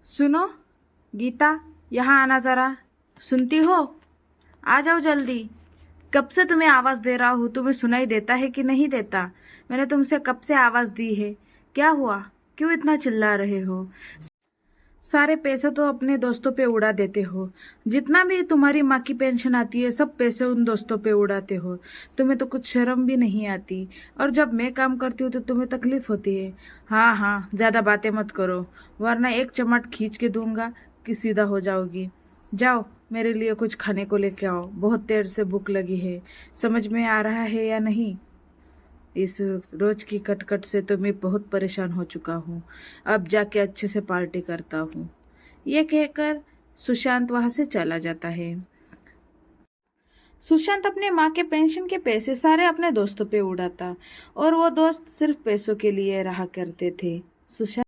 सुनो गीता, यहाँ आना जरा। सुनती हो? आ जाओ जल्दी। कब से तुम्हें आवाज दे रहा हूँ, तुम्हें सुनाई देता है कि नहीं देता? मैंने तुमसे कब से आवाज दी है। क्या हुआ? क्यों इतना चिल्ला रहे हो? सारे पैसे तो अपने दोस्तों पे उड़ा देते हो। जितना भी तुम्हारी माँ की पेंशन आती है सब पैसे उन दोस्तों पे उड़ाते हो। तुम्हें तो कुछ शर्म भी नहीं आती। और जब मैं काम करती हूँ तो तुम्हें तकलीफ होती है। हाँ हाँ, ज्यादा बातें मत करो, वरना एक चमाट खींच के दूंगा कि सीधा हो जाओगी। जाओ, मेरे लिए कुछ खाने को लेके आओ, बहुत देर से भूख लगी है। समझ में आ रहा है या नहीं? इस रोज की कटकट से तो मैं बहुत परेशान हो चुका हूँ। अब जाके अच्छे से पार्टी करता हूँ। ये कहकर सुशांत वहां से चला जाता है। सुशांत अपने माँ के पेंशन के पैसे सारे अपने दोस्तों पे उड़ाता, और वो दोस्त सिर्फ पैसों के लिए रहा करते थे। सुशांत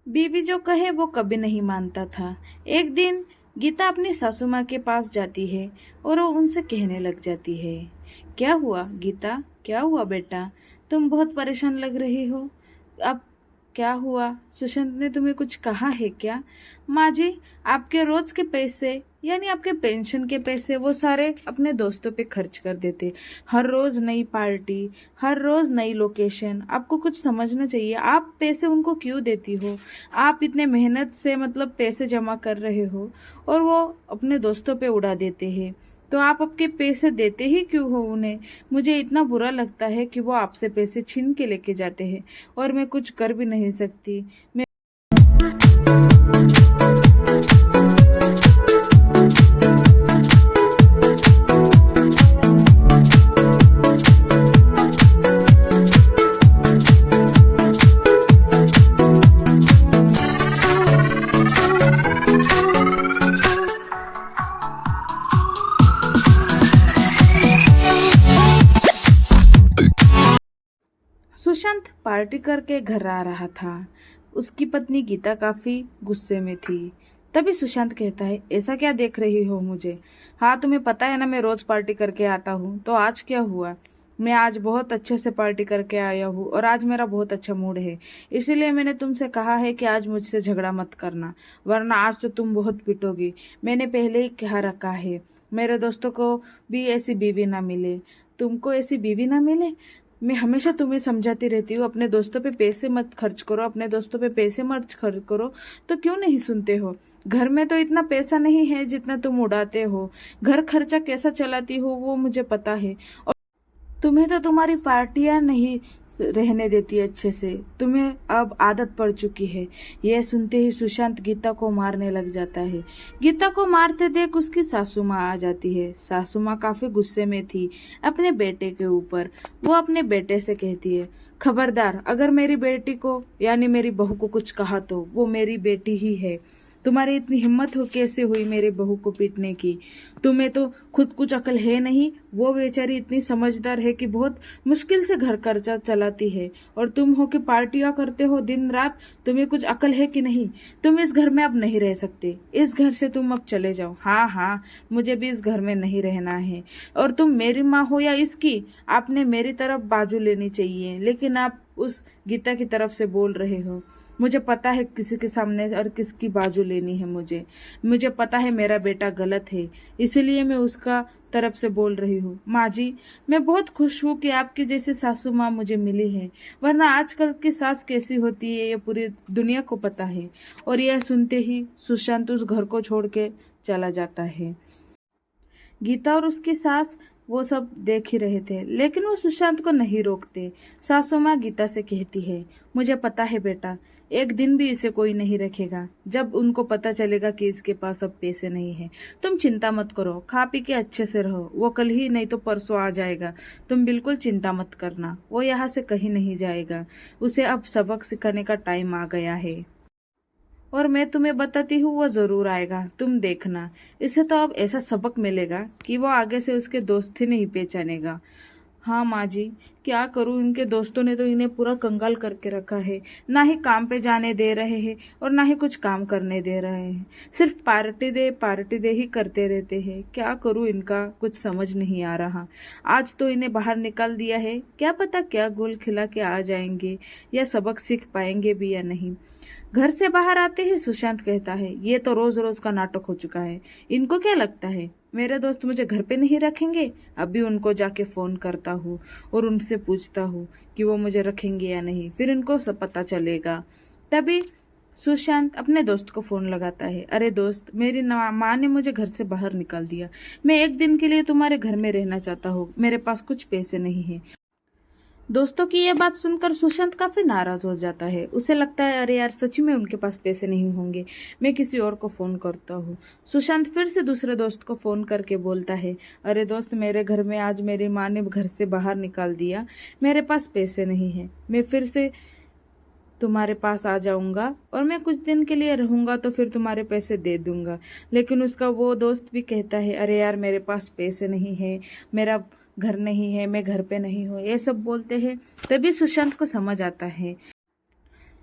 बीवी जो कहे वो कभी नहीं मानता था। एक दिन गीता अपनी सासू माँ के पास जाती है और वो उनसे कहने लग जाती है। क्या हुआ गीता, क्या हुआ बेटा? तुम बहुत परेशान लग रही हो। अब क्या हुआ? सुशांत ने तुम्हें कुछ कहा है क्या? माँ जी, आपके रोज के पैसे यानी आपके पेंशन के पैसे वो सारे अपने दोस्तों पे खर्च कर देते। हर रोज नई पार्टी, हर रोज नई लोकेशन। आपको कुछ समझना चाहिए, आप पैसे उनको क्यों देती हो? आप इतने मेहनत से मतलब पैसे जमा कर रहे हो और वो अपने दोस्तों पे उड़ा देते हैं। तो आप आपके पैसे देते ही क्यों हो उन्हें? मुझे इतना बुरा लगता है कि वो आपसे पैसे छीन के लेके जाते हैं और मैं कुछ कर भी नहीं सकती। मैं सुशांत पार्टी करके घर आ रहा था। उसकी पत्नी गीता काफी गुस्से में थी। तभी सुशांत कहता है, ऐसा क्या देख रही हो मुझे? हाँ, तुम्हें पता है ना मैं रोज पार्टी करके आता हूँ, तो आज क्या हुआ? मैं आज बहुत अच्छे से पार्टी करके आया हूँ और आज मेरा बहुत अच्छा मूड है। इसीलिए मैंने तुमसे कहा है कि आज मुझसे झगड़ा मत करना, वरना आज तो तुम बहुत पिटोगी। मैंने पहले ही कहा रखा है, मेरे दोस्तों को भी ऐसी बीवी ना मिले, तुमको ऐसी बीवी ना मिले। मैं हमेशा तुम्हें समझाती रहती हूँ, अपने दोस्तों पे पैसे मत खर्च करो, अपने दोस्तों पे पैसे मत खर्च करो, तो क्यों नहीं सुनते हो? घर में तो इतना पैसा नहीं है जितना तुम उड़ाते हो। घर खर्चा कैसा चलाती हो वो मुझे पता है। और तुम्हें तो तुम्हारी पार्टियां नहीं रहने देती अच्छे से, तुम्हें अब आदत पड़ चुकी है। यह सुनते ही सुशांत गीता को मारने लग जाता है। गीता को मारते देख उसकी सासू माँ आ जाती है। सासू माँ काफी गुस्से में थी अपने बेटे के ऊपर। वो अपने बेटे से कहती है, खबरदार, अगर मेरी बेटी को यानी मेरी बहू को कुछ कहा तो वो मेरी बेटी ही है। तुम्हारी इतनी हिम्मत हो कैसे हुई मेरे बहू को पीटने की? तुम्हें तो खुद कुछ अकल है नहीं। वो बेचारी इतनी समझदार है कि बहुत मुश्किल से घर खर्चा चलाती है, और तुम हो कि पार्टियां करते हो दिन रात। तुम्हें कुछ अकल है कि नहीं? तुम इस घर में अब नहीं रह सकते, इस घर से तुम अब चले जाओ। हाँ हाँ, मुझे भी इस घर में नहीं रहना है। और तुम मेरी माँ हो या इसकी, आपने मेरी तरफ बाजू लेनी चाहिए, लेकिन आप उस गीता की तरफ से बोल रहे हो। मुझे पता है किसी के सामने और किसकी बाजू लेनी है। मुझे पता है मेरा बेटा गलत है, इसीलिए मैं उसका तरफ से बोल रही हूँ। माँ जी, मैं बहुत खुश हूँ कि आपकी जैसी सासू माँ मुझे मिली है, वरना आजकल की सास कैसी होती है ये पूरी दुनिया को पता है। और यह सुनते ही सुशांत उस घर को छोड़ के चला जाता है। गीता और उसकी सास वो सब देख ही रहे थे, लेकिन वो सुशांत को नहीं रोकते। सासू माँ गीता से कहती है, मुझे पता है बेटा, एक दिन भी इसे कोई नहीं रखेगा। जब उनको पता चलेगा कि इसके पास अब पैसे नहीं है, तुम चिंता मत करो, खा पी के अच्छे से रहो। वो कल ही नहीं तो परसों आ जाएगा, तुम बिल्कुल चिंता मत करना। वो यहाँ से कहीं नहीं जाएगा, उसे अब सबक सिखाने का टाइम आ गया है। और मैं तुम्हें बताती हूँ, वो जरूर आएगा, तुम देखना। इसे तो अब ऐसा सबक मिलेगा कि वो आगे से उसके दोस्त ही नहीं पहचानेगा। हाँ माँ जी, क्या करूँ, इनके दोस्तों ने तो इन्हें पूरा कंगाल करके रखा है। ना ही काम पे जाने दे रहे हैं और ना ही कुछ काम करने दे रहे हैं। सिर्फ पार्टी दे ही करते रहते हैं। क्या करूँ, इनका कुछ समझ नहीं आ रहा। आज तो इन्हें बाहर निकाल दिया है, क्या पता क्या गोल खिला के आ जाएंगे या सबक सीख पाएंगे भी या नहीं। घर से बाहर आते ही सुशांत कहता है, ये तो रोज रोज का नाटक हो चुका है। इनको क्या लगता है मेरे दोस्त मुझे घर पे नहीं रखेंगे? अभी उनको जाके फोन करता हूँ और उनसे पूछता हूँ कि वो मुझे रखेंगे या नहीं, फिर इनको सब पता चलेगा। तभी सुशांत अपने दोस्त को फोन लगाता है, अरे दोस्त, मेरी माँ ने मुझे घर से बाहर निकाल दिया। मैं एक दिन के लिए तुम्हारे घर में रहना चाहता हूँ, मेरे पास कुछ पैसे नहीं है। दोस्तों की ये बात सुनकर सुशांत काफी नाराज हो जाता है। उसे लगता है, अरे यार, सच में उनके पास पैसे नहीं होंगे, मैं किसी और को फोन करता हूँ। सुशांत फिर से दूसरे दोस्त को फोन करके बोलता है, अरे दोस्त, मेरे घर में आज मेरी माँ ने घर से बाहर निकाल दिया, मेरे पास पैसे नहीं है। मैं फिर से तुम्हारे पास आ जाऊंगा और मैं कुछ दिन के लिए रहूंगा तो फिर तुम्हारे पैसे दे दूंगा। लेकिन उसका वो दोस्त भी कहता है, अरे यार, मेरे पास पैसे नहीं है, मेरा घर नहीं है, मैं घर पे नहीं हूँ, ये सब बोलते हैं। तभी सुशांत को समझ आता है,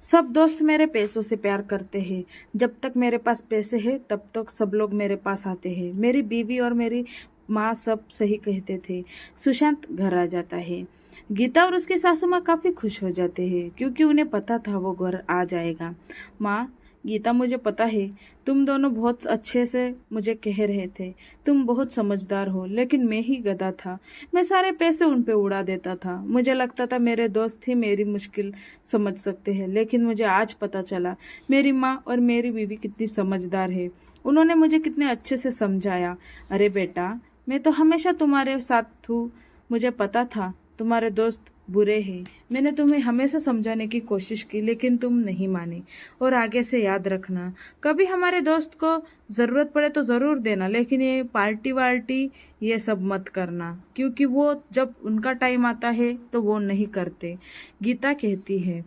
सब दोस्त मेरे पैसों से प्यार करते हैं। जब तक मेरे पास पैसे हैं तब तक सब लोग मेरे पास आते हैं। मेरी बीवी और मेरी माँ सब सही कहते थे। सुशांत घर आ जाता है। गीता और उसकी सासू माँ काफी खुश हो जाते हैं क्योंकि उन्हें पता था वो घर आ जाएगा। माँ, गीता, मुझे पता है तुम दोनों बहुत अच्छे से मुझे कह रहे थे, तुम बहुत समझदार हो, लेकिन मैं ही गधा था। मैं सारे पैसे उन पे उड़ा देता था। मुझे लगता था मेरे दोस्त ही मेरी मुश्किल समझ सकते हैं, लेकिन मुझे आज पता चला मेरी माँ और मेरी बीवी कितनी समझदार है। उन्होंने मुझे कितने अच्छे से समझाया। अरे बेटा, मैं तो हमेशा तुम्हारे साथ हूँ। मुझे पता था तुम्हारे दोस्त बुरे हैं। मैंने तुम्हें हमेशा समझाने की कोशिश की, लेकिन तुम नहीं माने। और आगे से याद रखना, कभी हमारे दोस्त को जरूरत पड़े तो जरूर देना, लेकिन ये पार्टी वार्टी ये सब मत करना, क्योंकि वो जब उनका टाइम आता है तो वो नहीं करते। गीता कहती है,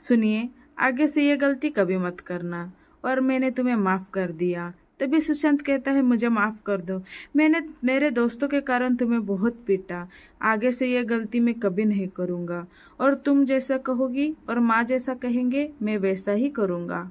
सुनिए, आगे से ये गलती कभी मत करना, और मैंने तुम्हें माफ कर दिया। तभी सुशांत कहता है, मुझे माफ कर दो, मैंने मेरे दोस्तों के कारण तुम्हें बहुत पीटा। आगे से ये गलती मैं कभी नहीं करूंगा, और तुम जैसा कहोगी और माँ जैसा कहेंगे मैं वैसा ही करूंगा।